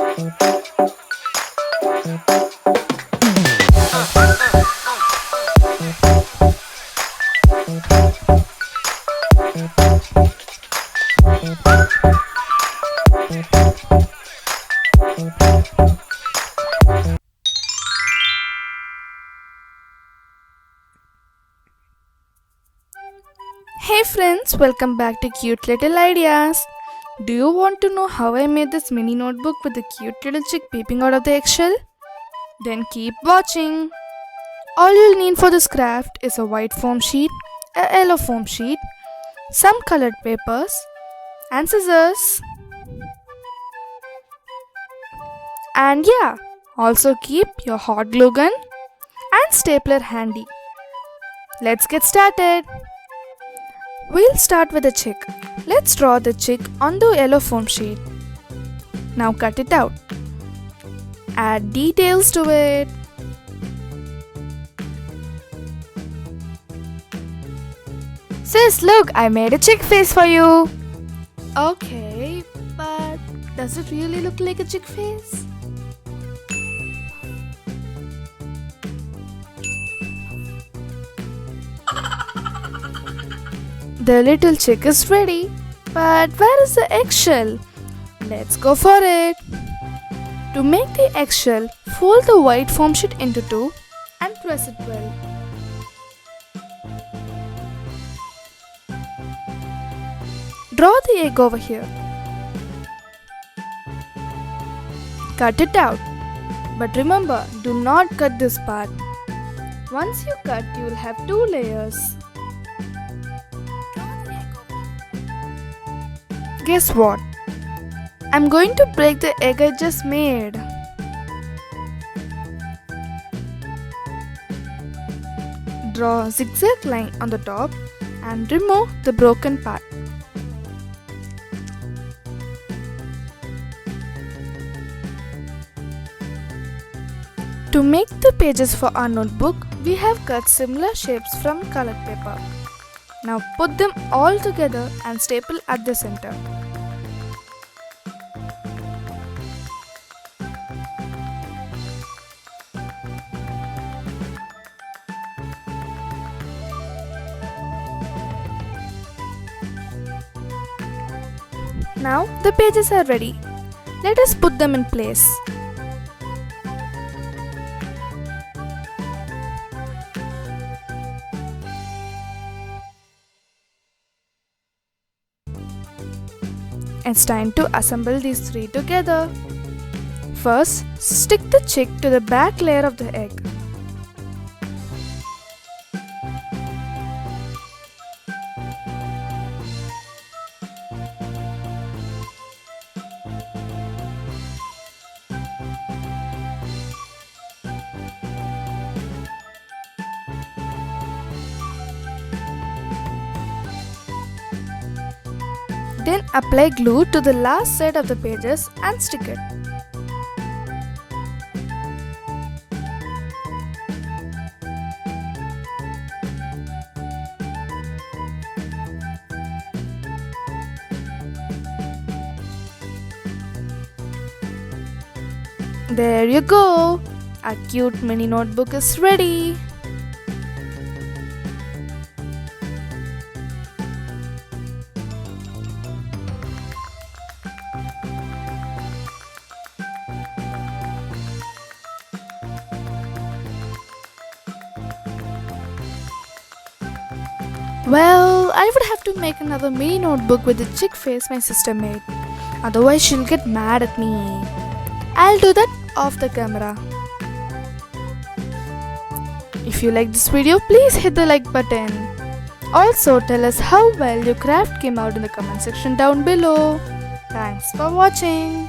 Hey friends, welcome back to Cute Little Ideas. Do you want to know how I made this mini notebook with a cute little chick peeping out of the eggshell? Then keep watching. All you'll need for this craft is a white foam sheet, a yellow foam sheet, some colored papers, and scissors. And yeah, also keep your hot glue gun and stapler handy. Let's get started. We'll start with the chick. Let's draw the chick on the yellow foam sheet. Now cut it out. Add details to it. Sis, look, I made a chick face for you. Okay, but does it really look like a chick face? The little chick is ready, but where is the eggshell? Let's go for it. To make the eggshell, fold the white foam sheet into two and press it well. Draw the egg over here. Cut it out. But remember, do not cut this part. Once you cut, you will have two layers. Guess what? I'm going to break the egg I just made. Draw a zigzag line on the top and remove the broken part. To make the pages for our notebook, we have cut similar shapes from colored paper. Now put them all together and staple at the center. Now the pages are ready. Let us put them in place. It's time to assemble these three together. First, stick the chick to the back layer of the egg. Then apply glue to the last side of the pages and stick it. There you go! Our cute mini notebook is ready. Well, I would have to make another mini notebook with the chick face my sister made. Otherwise, she'll get mad at me. I'll do that off the camera. If you like this video, please hit the like button. Also, tell us how well your craft came out in the comment section down below. Thanks for watching.